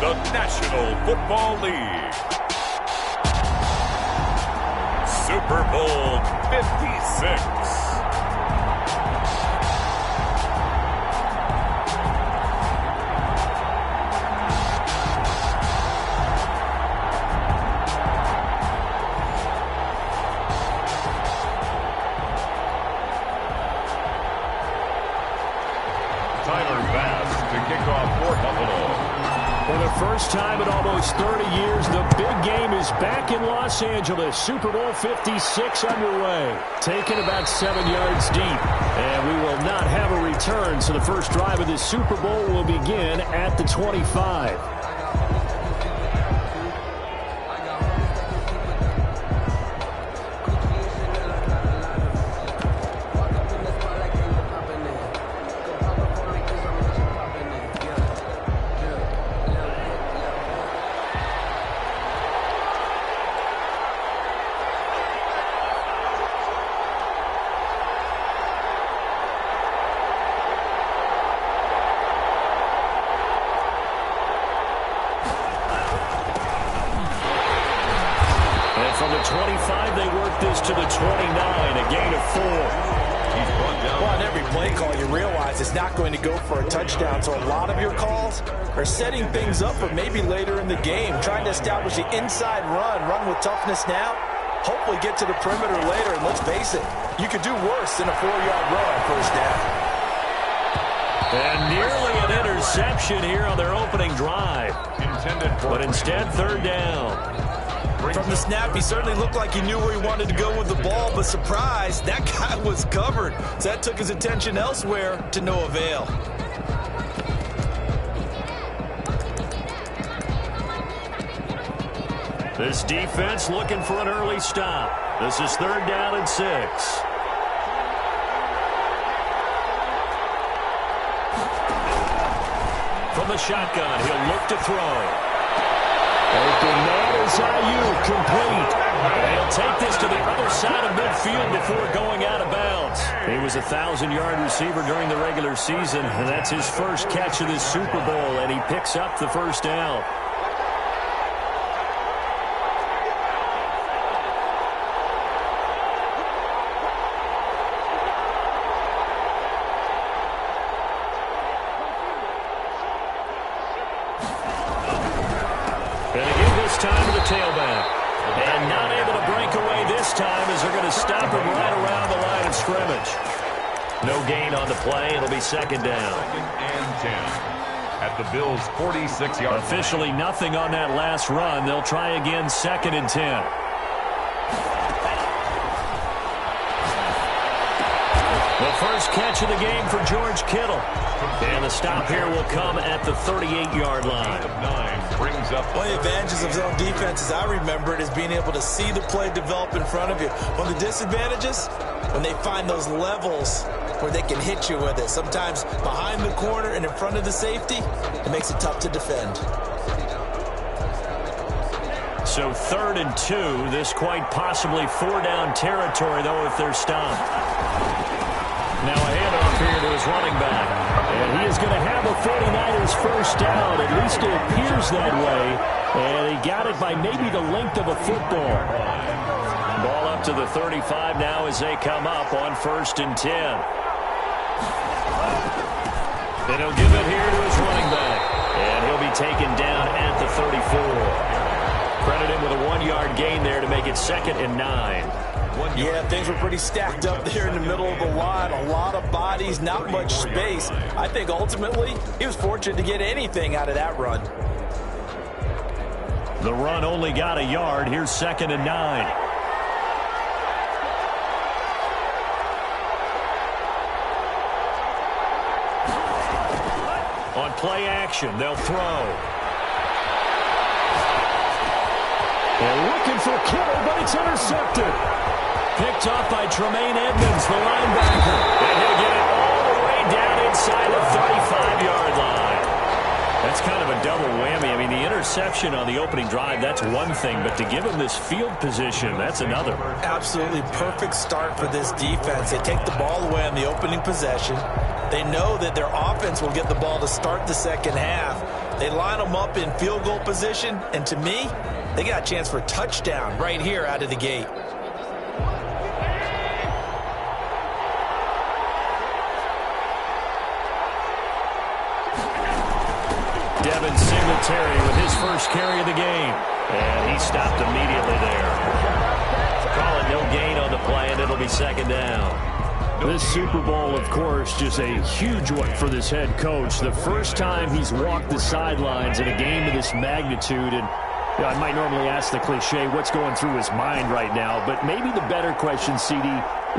the National Football League. Super Bowl 56. For the first time in almost 30 years, the big game is back in Los Angeles. Super Bowl 56 underway. Taken about 7 yards deep. And we will not have a return, so the first drive of this Super Bowl will begin at the 25. From the 25, they work this to the 29, a gain of 4. Well, on every play call, you realize it's not going to go for a touchdown, so a lot of your calls are setting things up for maybe later in the game, trying to establish the inside run with toughness now, hopefully get to the perimeter later, and let's face it, you could do worse than a 4-yard run on first down. And nearly an interception here on their opening drive. But instead, third down. From the snap, he certainly looked like he knew where he wanted to go with the ball, but surprise, that guy was covered. So that took his attention elsewhere to no avail. This defense looking for an early stop. This is third down and 6. From the shotgun, he'll look to throw. Open man is Ayuk, complete. He'll take this to the other side of midfield before going out of bounds. He was a 1,000-yard receiver during the regular season, and that's his first catch of this Super Bowl, and he picks up the first down. Time to the tailback. And not able to break away this time as they're going to stop him right around the line of scrimmage. No gain on the play. It'll be second down. Second and 10 at the Bills' 46-yard line. Officially nothing on that last run. They'll try again second and 10. The first catch of the game for George Kittle. And the stop here will come at the 38-yard line. Brings up one of the advantages of zone defense, as I remember it, is being able to see the play develop in front of you. One of the disadvantages, when they find those levels where they can hit you with it. Sometimes behind the corner and in front of the safety, it makes it tough to defend. So 3rd and 2. This quite possibly 4-down territory, though, if they're stopped. Now a handoff here to his running back. And he is going to have a 49ers first down. At least it appears that way. And he got it by maybe the length of a football. Ball up to the 35 now as they come up on 1st and 10. And he'll give it here to his running back. And he'll be taken down at the 34. Credit him with a 1-yard gain there to make it 2nd and 9. Yeah, things were pretty stacked up there in the middle of the line. A lot of bodies, not much space. I think ultimately he was fortunate to get anything out of that run. The run only got a yard. Here's 2nd and 9. On play action, they'll throw. They're looking for Kittle, but it's intercepted. Picked off by Tremaine Edmonds, the linebacker. And he'll get it all the way down inside the 35-yard line. That's kind of a double whammy. I mean, the interception on the opening drive, that's one thing. But to give him this field position, that's another. Absolutely perfect start for this defense. They take the ball away on the opening possession. They know that their offense will get the ball to start the second half. They line them up in field goal position, and to me, they got a chance for a touchdown right here out of the gate. Devin Singletary with his first carry of the game. And he stopped immediately there. Call it no gain on the play, and it'll be second down. This Super Bowl, of course, just a huge one for this head coach. The first time he's walked the sidelines in a game of this magnitude. And you know, I might normally ask the cliche, what's going through his mind right now? But maybe the better question, CD,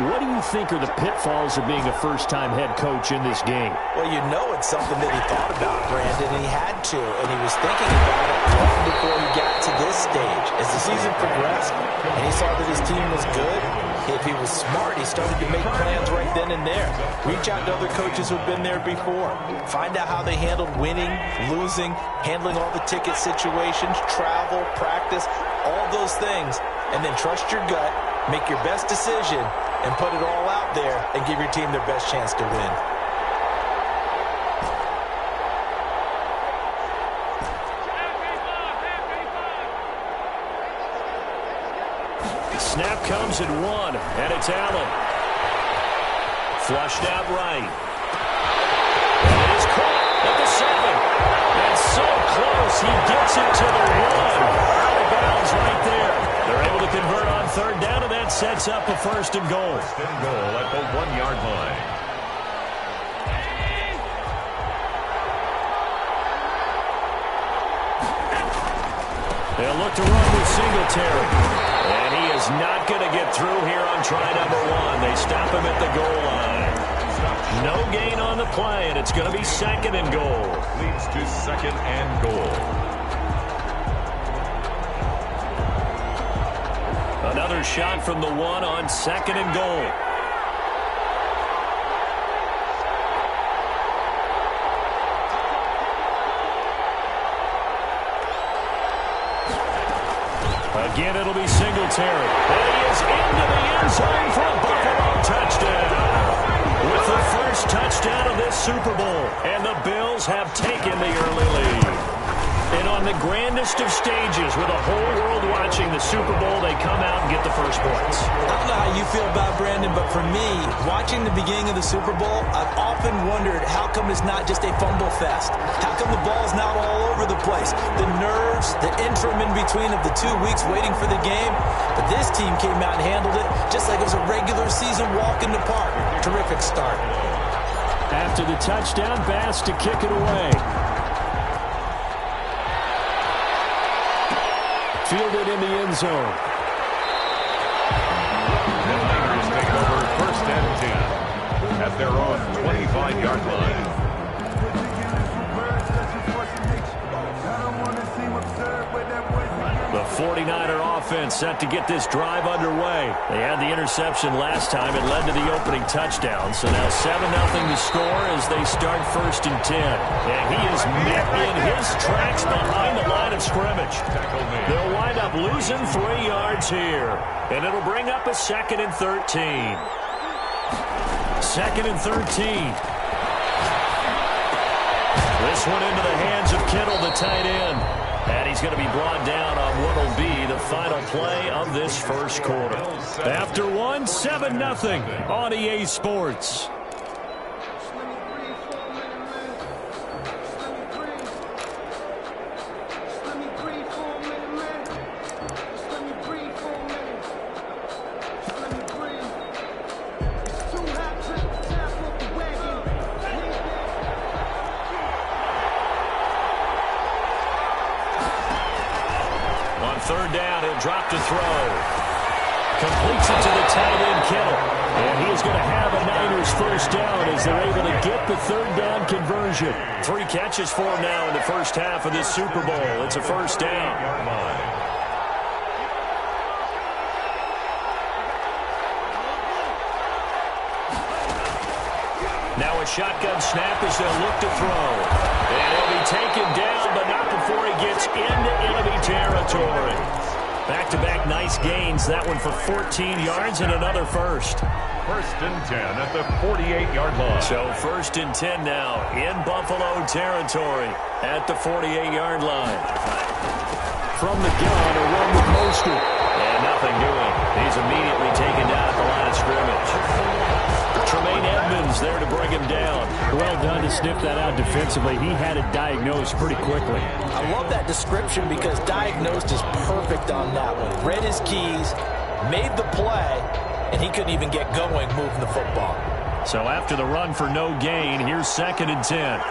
what do you think are the pitfalls of being a first-time head coach in this game? Well, you know it's something that he thought about, Brandon, and he had to, and he was thinking about it long before he got to this stage. As the season progressed and he saw that his team was good, if he was smart, he started to make plans right then and there. Reach out to other coaches who've been there before. Find out how they handled winning, losing, handling all the ticket situations, travel, practice, all those things, and then trust your gut, make your best decision, and put it all out there and give your team their best chance to win. Snap comes at 1, and it's Allen. Flushed out right. And it is caught at the 7. And so close, he gets it to the 1. Out of bounds right there. They're able to convert on third down, and that sets up a first and goal. First and goal at the 1-yard line. They'll look to run with Singletary. And he is not going to get through here on try number 1. They stop him at the goal line. No gain on the play, and it's going to be second and goal. Leads to second and goal. Another shot from the 1 on second and goal. Again, it'll be Singletary. And he is into the end zone for a Buffalo touchdown. With the first touchdown of this Super Bowl. And the Bills have taken the early lead. And on the grandest of stages, with the whole world watching the Super Bowl, they come out and get the first points. I don't know how you feel about Brandon, but for me, watching the beginning of the Super Bowl, I've often wondered how come it's not just a fumble fest? How come the ball's not all over the place? The nerves, the interim in between of the 2 weeks waiting for the game. But this team came out and handled it just like it was a regular season walk in the park. Terrific start. After the touchdown, Bass to kick it away. Fielded in the end zone. The Niners take over first and 10 at their own 25-yard line. The 49er offense set to get this drive underway. They had the interception last time. It led to the opening touchdown. So now 7-0 to score as they start first and 10. And he is met in his tracks behind the line of scrimmage. They'll wind up losing 3 yards here. And it'll bring up a second and 13. Second and 13. This one into the hands of Kittle, the tight end. And he's going to be brought down on what will be the final play of this first quarter. After 1, 7-0 on EA Sports. Third down, he'll drop to throw. Completes it to the tight end, Kittle. And he is going to have a Niners first down as they're able to get the third down conversion. 3 catches for him now in the first half of this Super Bowl. It's a first down. Now a shotgun snap as they'll look to throw. And he'll be taken down, but not before he gets into enemy territory. Back-to-back nice gains. That one for 14 yards and another first. First and 10 at the 48-yard line. So first and 10 now in Buffalo territory at the 48-yard line. From the gun, a run with Mostert. And nothing doing. He's immediately taken down at the line of scrimmage. Tremaine Edmonds there to bring him down. Well done to sniff that out defensively. He had it diagnosed pretty quickly. I love that description because diagnosed is perfect on that one. Read his keys, made the play, and he couldn't even get going moving the football. So after the run for no gain, here's second and 10.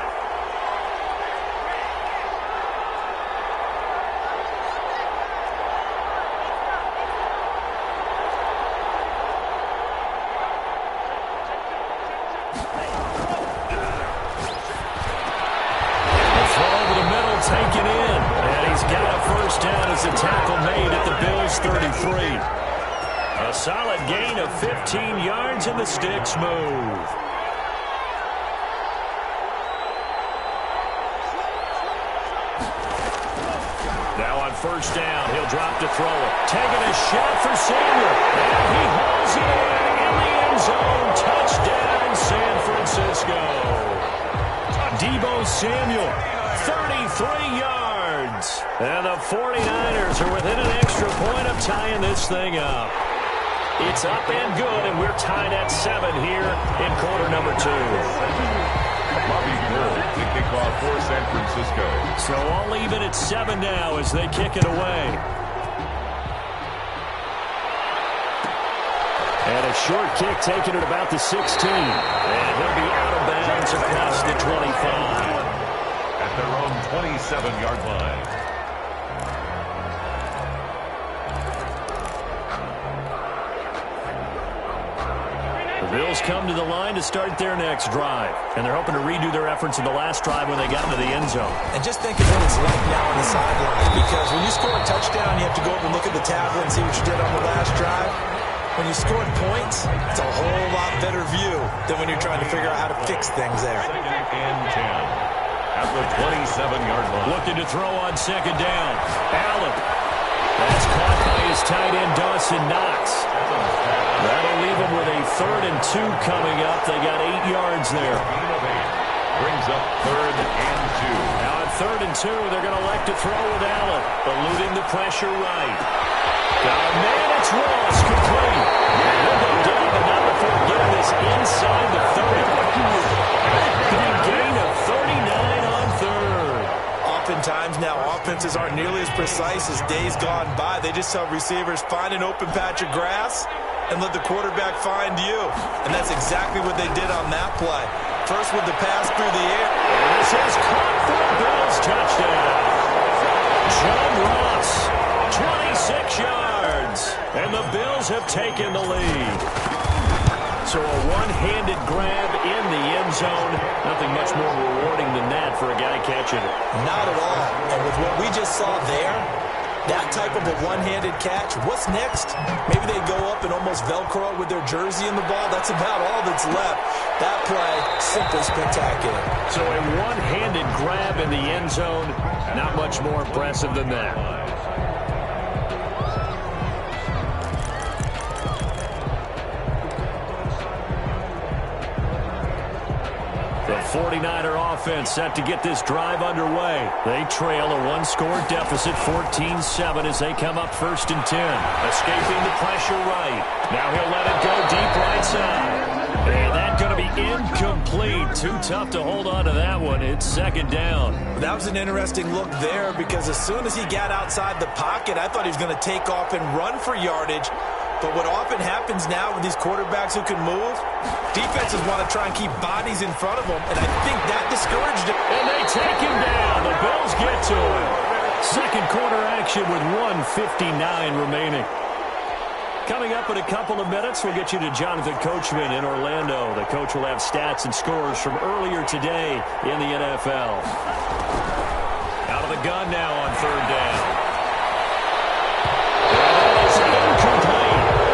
Taken in, and he's got a first down as the tackle made at the Bills' 33. A solid gain of 15 yards, and the sticks move. Now on first down, he'll drop to throw it. Taking a shot for Samuel, and he hauls it in the end zone. Touchdown, San Francisco. Deebo Samuel. 33 yards. And the 49ers are within an extra point of tying this thing up. It's up and good, and we're tied at 7 here in quarter number 2. Bobby Bull to kick off for San Francisco. So all even at 7 now as they kick it away. And a short kick taken at about the 16. And he'll be out of bounds across the 25. At their own 27-yard line. The Bills come to the line to start their next drive. And they're hoping to redo their efforts in the last drive when they got into the end zone. And just think of what it's like now on the sidelines. Because when you score a touchdown, you have to go up and look at the tablet and see what you did on the last drive. When you scored points, it's a whole lot better view than when you're trying to figure out how to fix things there. Second and 10. At the 27-yard line. Looking to throw on second down. Allen. That's caught by his tight end, Dawson Knox. That'll leave him with a 3rd and 2 coming up. They got 8 yards there. Brings up 3rd and 2. Now at 3rd and 2, they're going to elect to throw with Allen. Eluding the pressure right. Got a man, it's Ross, complete. And he'll go down, but not before getting this inside the 30. Big gain of 39 on 3rd. Oftentimes now offenses aren't nearly as precise as days gone by. They just tell receivers, find an open patch of grass and let the quarterback find you. And that's exactly what they did on that play. First with the pass through the air. And this is caught for a Bills touchdown. John Ross, 26 yards. And the Bills have taken the lead. So a one-handed grab in the end zone. Nothing much more rewarding than that for a guy catching it. Not at all. And with what we just saw there, that type of a one-handed catch, what's next? Maybe they go up and almost Velcro with their jersey in the ball. That's about all that's left. That play, simply spectacular. So a one-handed grab in the end zone, not much more impressive than that. The 49er offense set to get this drive underway. They trail a one-score deficit, 14-7, as they come up 1st and 10. Escaping the pressure right. Now he'll let it go deep right side. And that's going to be incomplete. Too tough to hold on to that one. It's 2nd down. That was an interesting look there because as soon as he got outside the pocket, I thought he was going to take off and run for yardage. But what often happens now with these quarterbacks who can move, defenses want to try and keep bodies in front of them, and I think that discouraged him. And they take him down. The Bills get to him. Second quarter action with 1:59 remaining. Coming up in a couple of minutes, we'll get you to Jonathan Coachman in Orlando. The coach will have stats and scores from earlier today in the NFL. Out of the gun now on 3rd down.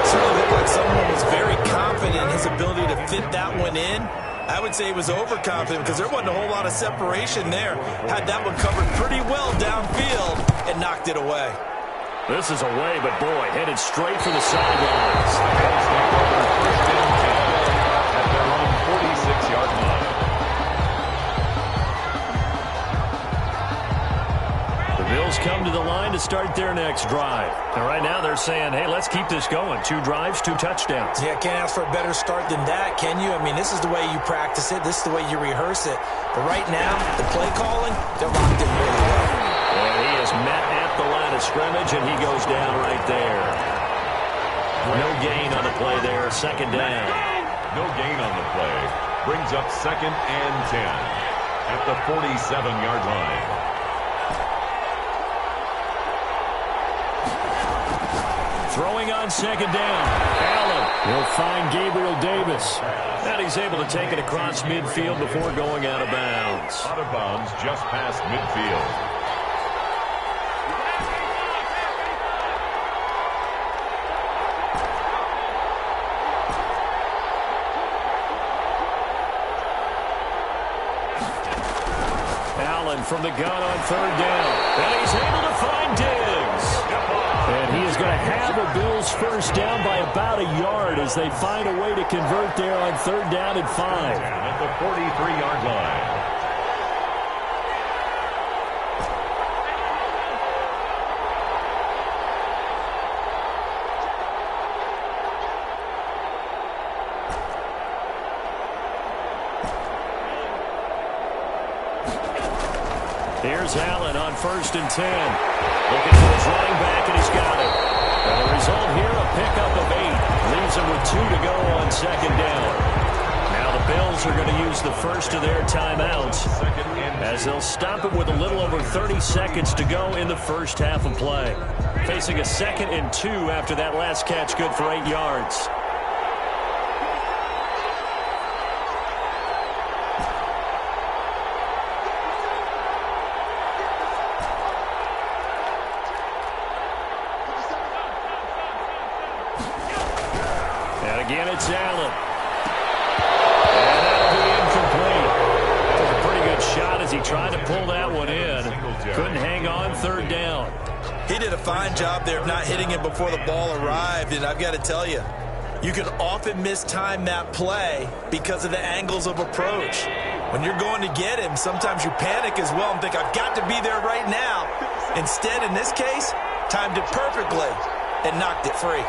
Certainly looked like someone was very confident in his ability to fit that one in. I would say he was overconfident because there wasn't a whole lot of separation there. Had that one covered pretty well downfield and knocked it away. This is away, but boy, headed straight for the sidelines. Bills take over first and 10 at their own 46-yard line. The Bills come to the line to start their next drive. And right now they're saying, hey, let's keep this going. 2 drives, 2 touchdowns. Yeah, can't ask for a better start than that, can you? I mean, this is the way you practice it. This is the way you rehearse it. But right now, the play calling, they're locked in really well. And he is met at the line of scrimmage, and he goes down right there. No gain on the play there. Second down. No gain on the play. Brings up second and 10 at the 47-yard line. Throwing on second down. Allen. He'll find Gabriel Davis. And he's able to take it across midfield before going out of bounds. Out of bounds just past midfield. From the gun on third down. And he's able to find Diggs. And he is going to have the Bills first down by about a yard as they find a way to convert there on third down and 5. At the 43-yard line. Here's Allen on first and 10. Looking for his running back, and he's got it. And the result here, a pickup of 8. Leaves him with 2 to go on second down. Now the Bills are going to use the first of their timeouts as they'll stop it with a little over 30 seconds to go in the first half of play. Facing a second and 2 after that last catch, good for 8 yards. Again, it's Allen. And that'll be incomplete. Took a pretty good shot as he tried to pull that one in. Couldn't hang on third down. He did a fine job there of not hitting it before the ball arrived, and I've got to tell you, you can often mistime that play because of the angles of approach. When you're going to get him, sometimes you panic as well and think, I've got to be there right now. Instead, in this case, timed it perfectly and knocked it free.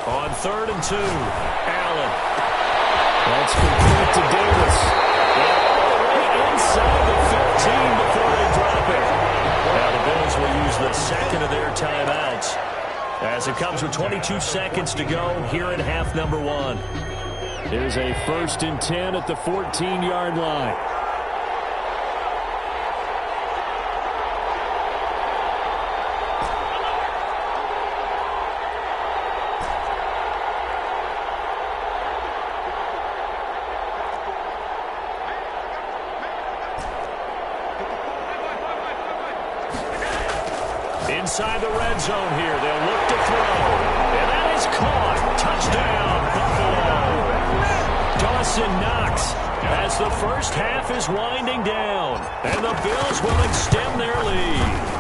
On third and 2, Allen. That's complete to Davis. All the way inside the 15 before they drop it. Now the Bills will use the second of their timeouts as it comes with 22 seconds to go here in half number 1. There's a first and 10 at the 14-yard line. Inside the red zone here, they'll look to throw. And that is caught. Touchdown, Buffalo. Dawson Knox as the first half is winding down. And the Bills will extend their lead.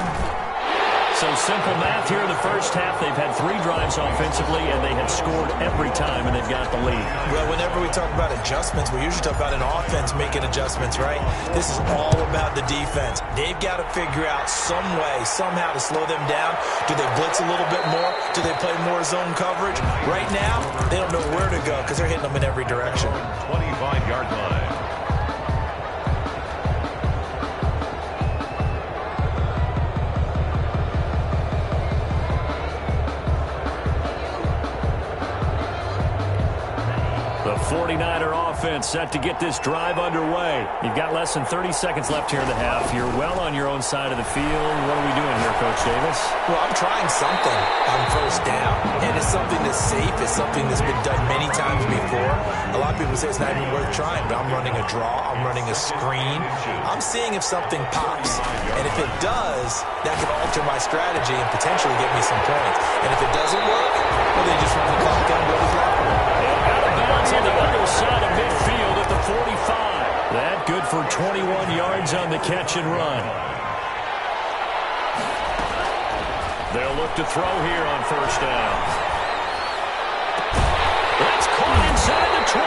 So simple math here in the first half. They've had 3 drives offensively, and they have scored every time, and they've got the lead. Well, whenever we talk about adjustments, we usually talk about an offense making adjustments, right? This is all about the defense. They've got to figure out some way, somehow to slow them down. Do they blitz a little bit more? Do they play more zone coverage? Right now, they don't know where to go because they're hitting them in every direction. 25-yard line. The 49er offense set to get this drive underway. You've got less than 30 seconds left here in the half. You're well on your own side of the field. What are we doing here, Coach Davis? Well, I'm trying something on first down, and it's something that's safe. It's something that's been done many times before. A lot of people say it's not even worth trying, but I'm running a draw. I'm running a screen. I'm seeing if something pops, and if it does, that could alter my strategy and potentially get me some points. And if it doesn't work, well, they just run the clock out and go to the locker room. for 21 yards on the catch and run. They'll look to throw here on first down. That's caught inside the 20.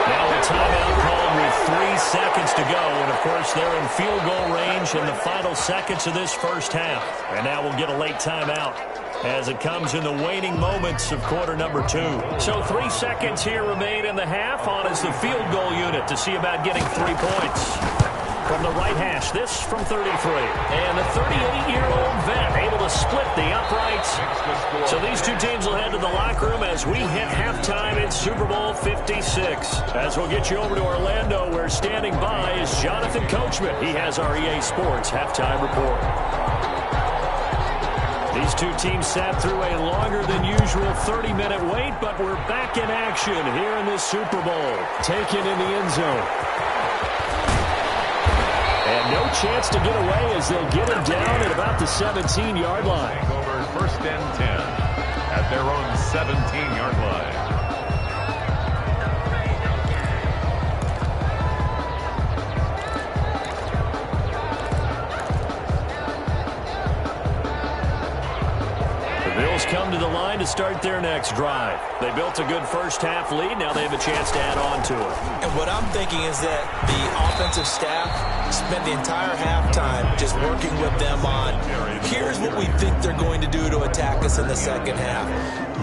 Now a timeout called with 3 seconds to go. And, of course, they're in field goal range in the final seconds of this first half. And now we'll get a late timeout as it comes in the waning moments of quarter number 2. So 3 seconds here remain in the half. On is the field goal unit to see about getting 3 points. From the right hash, this from 33. And the 38-year-old vet able to split the uprights. So these two teams will head to the locker room as we hit halftime in Super Bowl 56. As we'll get you over to Orlando, where standing by is Jonathan Coachman. He has our EA Sports halftime report. These two teams sat through a longer than usual 30-minute wait, but we're back in action here in this Super Bowl. Taken in the end zone. And no chance to get away as they'll get him down at about the 17-yard line. Over first and 10 at their own 17-yard line. Bills come to the line to start their next drive. They built a good first-half lead. Now they have a chance to add on to it. And what I'm thinking is that the offensive staff spent the entire halftime just working with them on, here's what we think they're going to do to attack us in the second half.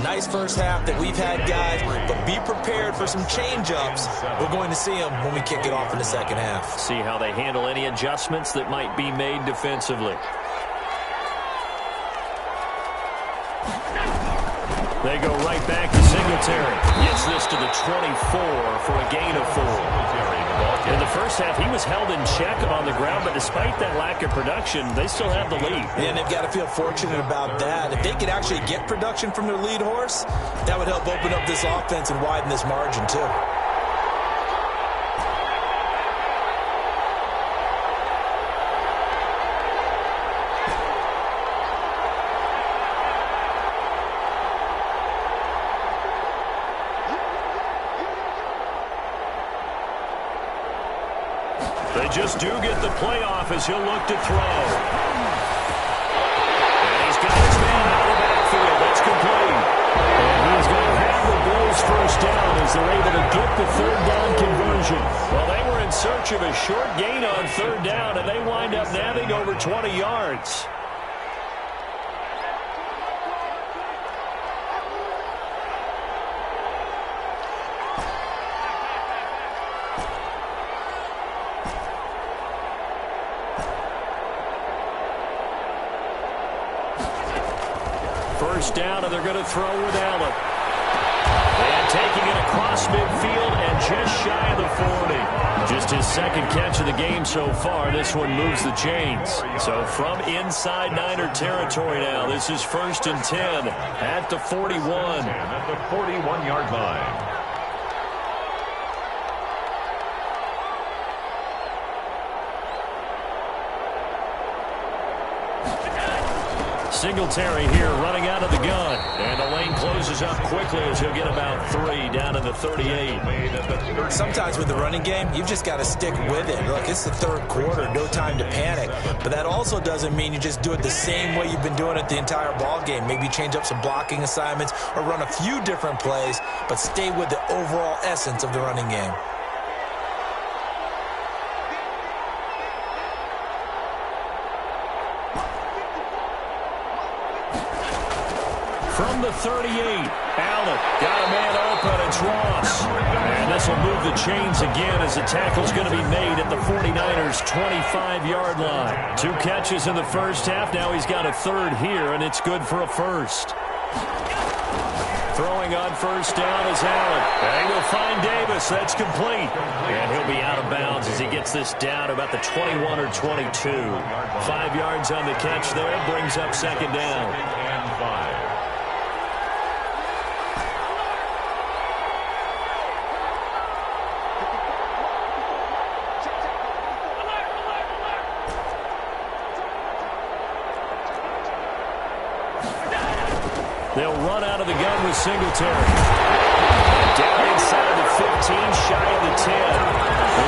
Nice first half that we've had, guys, but be prepared for some change-ups. We're going to see them when we kick it off in the second half. See how they handle any adjustments that might be made defensively. They go right back to Singletary. Gets this to the 24 for a gain of 4. In the first half, he was held in check on the ground, but despite that lack of production, they still have the lead. And they've got to feel fortunate about that. If they could actually get production from their lead horse, that would help open up this offense and widen this margin, too. They just do get the playoff as he'll look to throw. And he's got his man out of the backfield. That's complete. And he's going to have the Bills first down as they're able to get the third down conversion. Well, they were in search of a short gain on third down, and they wind up nabbing over 20 yards. First down, and they're going to throw with Allen. And taking it across midfield and just shy of the 40. Just his second catch of the game so far. This one moves the chains. So from inside Niner territory now, this is first and 10 at the 41. At the 41-yard line. Singletary here running out of the gun. And the lane closes up quickly as he'll get about 3 down in the 38. Sometimes with the running game, you've just got to stick with it. Look, it's the third quarter, no time to panic. But that also doesn't mean you just do it the same way you've been doing it the entire ball game. Maybe change up some blocking assignments or run a few different plays, but stay with the overall essence of the running game. From the 38, Allen got a man open. It's Ross. And this will move the chains again as the tackle's going to be made at the 49ers' 25-yard line. 2 catches in the first half. Now he's got a third here, and it's good for a first. Throwing on first down is Allen. And he will find Davis. That's complete. And he'll be out of bounds as he gets this down about the 21 or 22. 5 yards on the catch there. Brings up second down. And 5. They'll run out of the gun with Singletary. Down inside the 15, shy of the 10.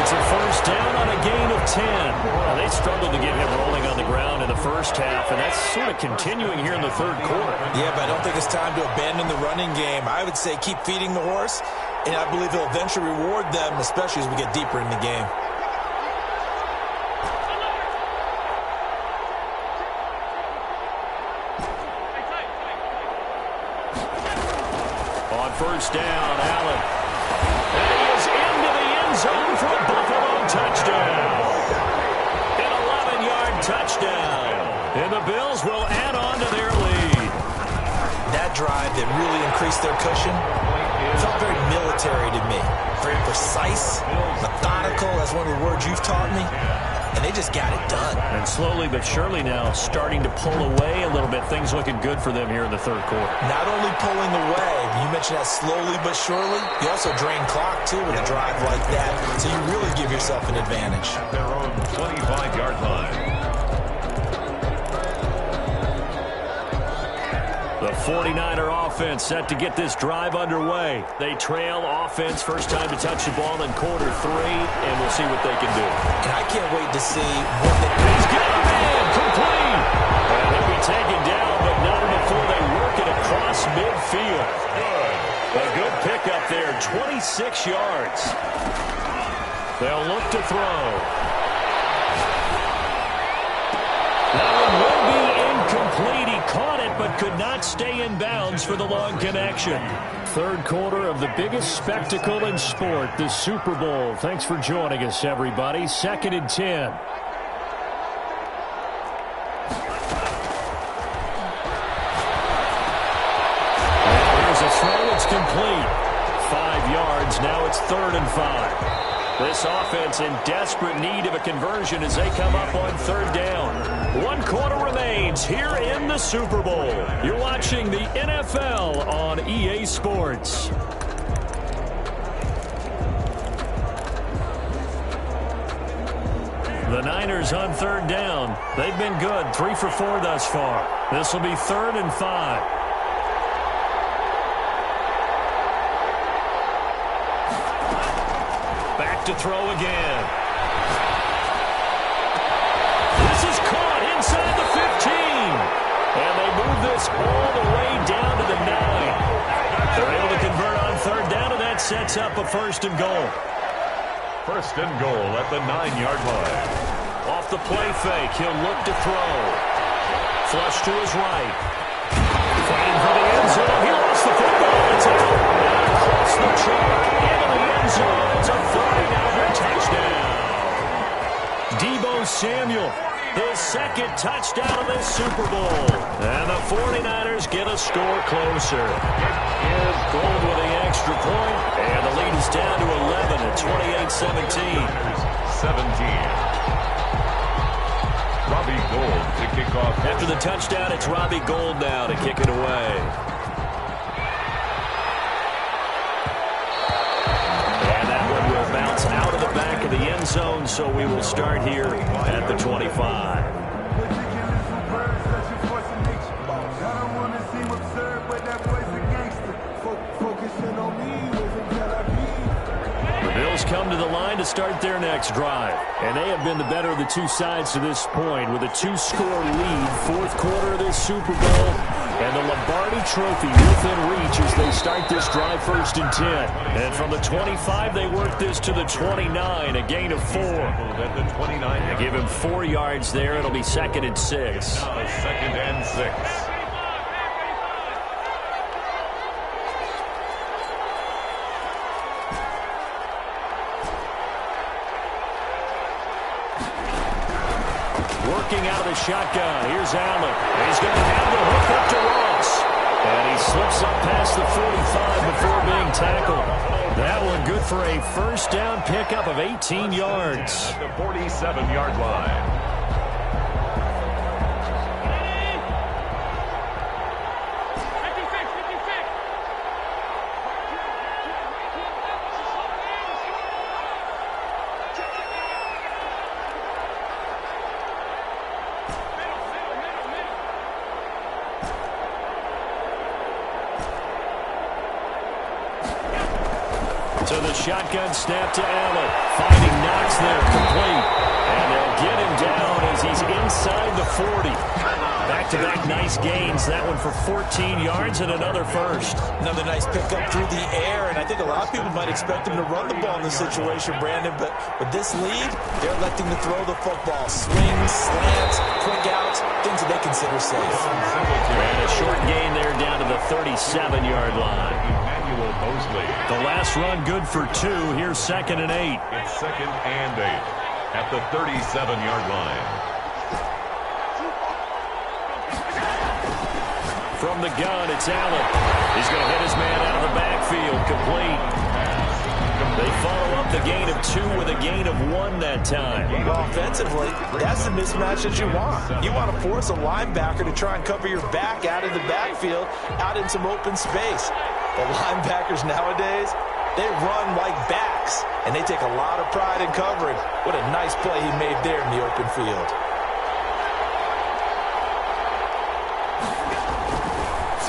It's a first down on a gain of 10. Well, they struggled to get him rolling on the ground in the first half, and that's sort of continuing here in the third quarter. Yeah, but I don't think it's time to abandon the running game. I would say keep feeding the horse, and I believe he'll eventually reward them, especially as we get deeper in the game. On first down, Allen. And he is into the end zone for a Buffalo touchdown. An 11-yard touchdown. And the Bills will add on to their lead. That drive that really increased their cushion felt very military to me. Very precise, methodical. That's one of the words you've taught me. And they just got it done. And slowly but surely now starting to pull away a little bit. Things looking good for them here in the third quarter. Not only pulling away, you mentioned that slowly but surely, you also drain clock too with a drive like that. So you really give yourself an advantage. At their own 25-yard line. The 49er offense set to get this drive underway. They trail offense, first time to touch the ball in quarter 3, and we'll see what they can do. And I can't wait to see what they can do. He's got a man, complete. And he'll be taken down, but not before they work it across midfield. A good pickup there, 26 yards. They'll look to throw. That one will be incomplete. He caught it, but could not stay in bounds for the long connection. Third quarter of the biggest spectacle in sport, the Super Bowl. Thanks for joining us, everybody. 2nd and 10. Here's a throw. It's complete. 5 yards. Now it's 3rd and 5. This offense in desperate need of a conversion as they come up on 3rd down. 1 quarter remains here in the Super Bowl. You're watching the NFL on EA Sports. The Niners on 3rd down. They've been good, 3 for 4 thus far. This will be 3rd and 5. To throw again. This is caught inside the 15. And they move this all the way down to the 9. They're able to convert on 3rd down, and that sets up a 1st and goal. 1st and goal at the 9-yard line. Off the play fake, he'll look to throw. Flush to his right. Fighting for the end zone. He lost the football. It's out. Across the chart. Into the end zone. It's a 49er touchdown. Deebo Samuel, his 2nd touchdown of this Super Bowl. And the 49ers get a score closer. Here's Gold with the extra point. And the lead is down to 11 at 28-17. 17. Robbie Gould to kick off. After the touchdown, it's Robbie Gould now to kick it away. And that one will bounce out of the back of the end zone, so we will start here at the 25. Bills come to the line to start their next drive. And they have been the better of the two sides to this point with a 2-score lead. 4th quarter of this Super Bowl. And the Lombardi Trophy within reach as they start this drive 1st and 10. And from the 25, they work this to the 29, a gain of 4. At the 29. They give him 4 yards there. It'll be 2nd and 6. Now 2nd and 6. Working out of the shotgun. Here's Allen. He's going to have the hook up to Ross. And he slips up past the 45 before being tackled. That one good for a 1st down pickup of 18 yards. At the 47-yard line. So the shotgun snap to Allen. Finding Knox there, complete. And they'll get him down as he's inside the 40. Back-to-back nice gains. That one for 14 yards and another first. Another nice pickup through the air, and I think a lot of people might expect him to run the ball in this situation, Brandon, but with this lead, they're electing to throw the football. Swings, slants, quick outs, things that they consider safe. And a short gain there down to the 37-yard line. The last run good for 2. Here's 2nd and 8. It's 2nd and 8 at the 37-yard line. From the gun, it's Allen. He's going to hit his man out of the backfield. Complete. They follow up the gain of 2 with a gain of 1 that time. Well, offensively, that's the mismatch that you want. You want to force a linebacker to try and cover your back out of the backfield, out in some open space. The linebackers nowadays, they run like backs, and they take a lot of pride in covering. What a nice play he made there in the open field.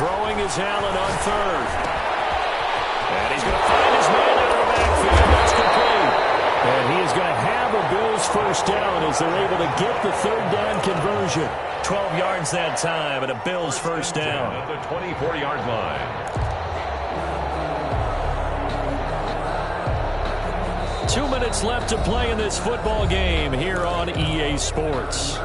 Throwing is Allen on 3rd. And he's going to find his man out of the backfield. That's complete. And he is going to have a Bills first down as they're able to get the 3rd down conversion. 12 yards that time and a Bills first down. At the 24-yard line. 2 minutes left to play in this football game here on EA Sports.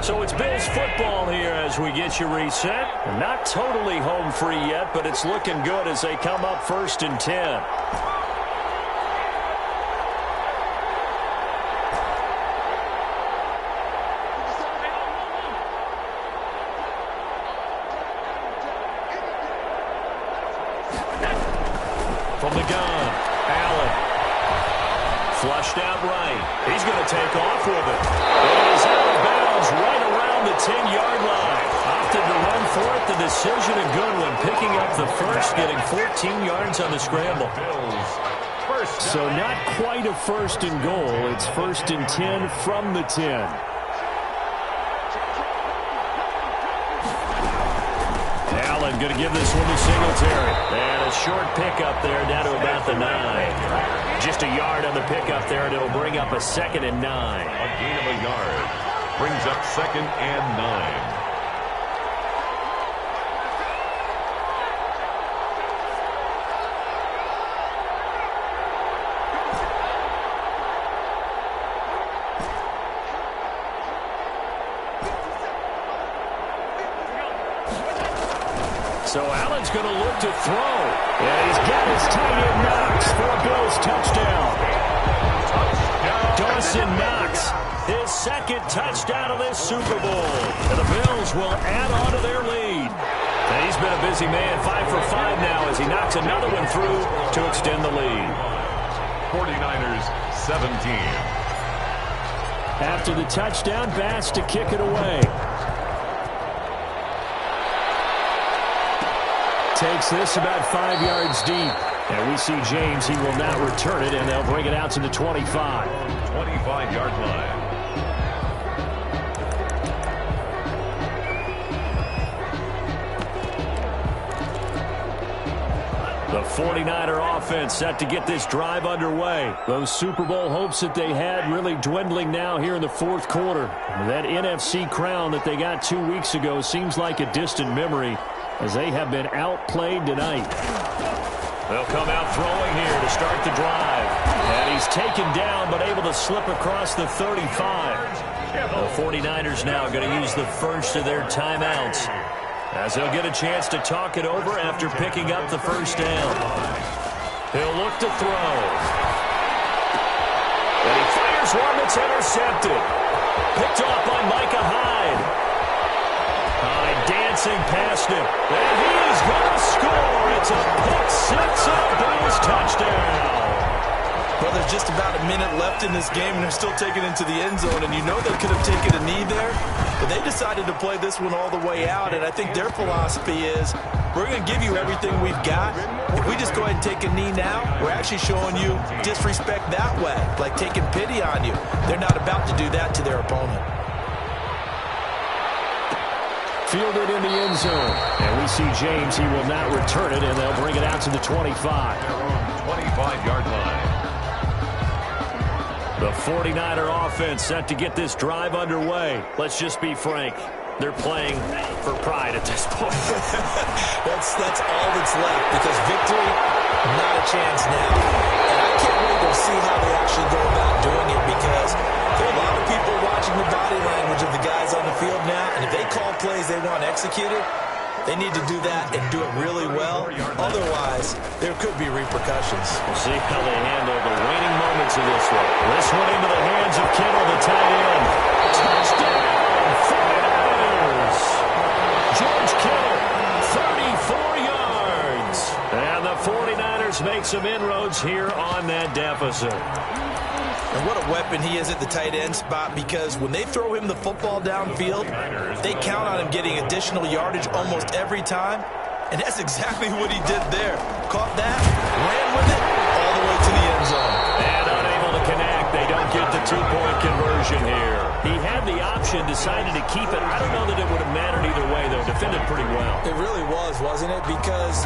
So it's Bills football here as we get you reset. Not totally home free yet, but it's looking good as they come up 1st and 10. From the gun, Allen. Flushed out right. He's going to take off with it. And he's out of bounds right around the 10-yard line. Opted to run for it. The decision a good one. Picking up the first, getting 14 yards on the scramble. So not quite a 1st and goal. It's 1st and 10 from the 10. Allen going to give this one to Singletary. And a short pickup there down to about the 9. Just a yard on the pickup there, and it'll bring up a 2nd and 9. A gain of a yard brings up 2nd and 9. So Allen's going to look to throw. And he's got his tight end Knox for a Bills touchdown. Dawson Knox, his 2nd touchdown of this Super Bowl. And the Bills will add on to their lead. And he's been a busy man, 5 for 5 now as he knocks another one through to extend the lead. 49ers 17. After the touchdown, Bass to kick it away. Takes this about 5 yards deep. And we see James, he will not return it, and they'll bring it out to the 25. 25-yard line. The 49er offense set to get this drive underway. Those Super Bowl hopes that they had really dwindling now here in the 4th quarter. That NFC crown that they got 2 weeks ago seems like a distant memory, as they have been outplayed tonight. They'll come out throwing here to start the drive. And he's taken down but able to slip across the 35. The 49ers now going to use the first of their timeouts, as they'll get a chance to talk it over after picking up the first down. He'll look to throw. And he fires one that's intercepted. Picked off by Micah Hyde. Dancing past him. And he is going to score. It's a pick six and a Bills touchdown. Well, there's just about a minute left in this game, and they're still taking it into the end zone. And you know they could have taken a knee there, but they decided to play this one all the way out. And I think their philosophy is, we're going to give you everything we've got. If we just go ahead and take a knee now, we're actually showing you disrespect that way, like taking pity on you. They're not about to do that to their opponent. Fielded in the end zone. And we see James, he will not return it, and they'll bring it out to the 25. 25-yard line. The 49er offense set to get this drive underway. Let's just be frank. They're playing for pride at this point. That's all that's left, because victory, not a chance now. And I can't wait to see how they actually go about doing it, because there are a lot of people watching the body language of the guys on the field now, and if they call plays they want executed, they need to do that and do it really well. Otherwise, there could be repercussions. We'll see how they handle the waning moments of this one. This one into the hands of Kittle, the tight end. Touchdown, 49ers! George Kittle, 34 yards. And the 49ers make some inroads here on that deficit. And what a weapon he is at the tight end spot, because when they throw him the football downfield, they count on him getting additional yardage almost every time. And that's exactly what he did there. Caught that, ran with it, all the way to the end zone. And unable to connect. They don't get the two-point conversion here. He had the option, decided to keep it. I don't know that it would have mattered either way, though. Defended pretty well. It really was, wasn't it? Because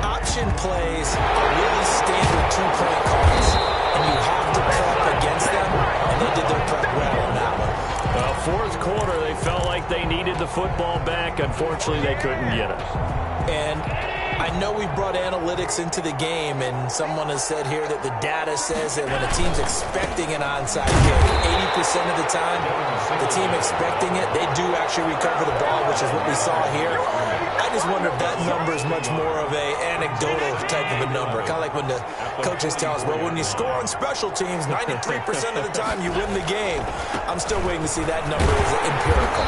option plays are really standard two-point calls, and you have to prep against them, and they did their prep well on that one. Fourth quarter, they felt like they needed the football back. Unfortunately, they couldn't get it. And I know we brought analytics into the game, and someone has said here that the data says that when a team's expecting an onside kick, 80% of the time, the team expecting it, they do actually recover the ball, which is what we saw here. I just wonder if that number is much more of a anecdotal type of a number. Kind of like when the coaches tell us, well, when you score on special teams, 93% of the time you win the game. I'm still waiting to see that number as empirical.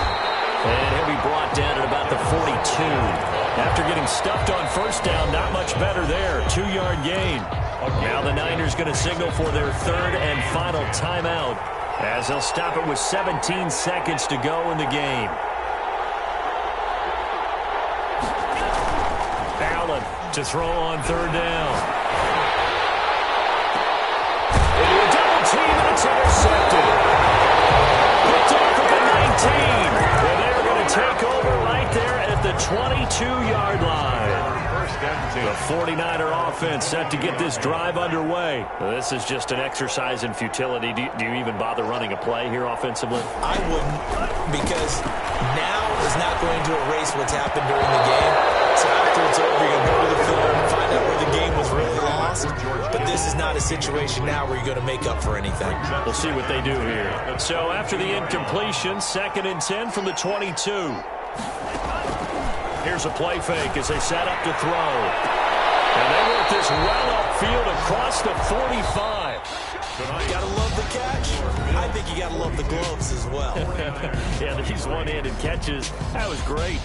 And he'll be brought down at about the 42. After getting stuffed on first down, not much better there. 2-yard gain. Now the Niners going to signal for their third and final timeout, as they'll stop it with 17 seconds to go in the game. Allen to throw on third down. Into a double team, and it's intercepted. Picked off at the 19. And they're going to take over right there at the 22-yard line. The 49er offense set to get this drive underway. This is just an exercise in futility. Do you even bother running a play here offensively? I wouldn't, because now is not going to erase what's happened during the game. So after it's over, you're going to go to the film and find out where the game was really lost. But this is not a situation now where you're going to make up for anything. We'll see what they do here. So after the incompletion, 2nd and 10 from the 22. Here's a play fake as they set up to throw. And they work this well upfield across the 45. You got to love the catch. I think you got to love the gloves as well. Yeah, these one-handed catches, that was great.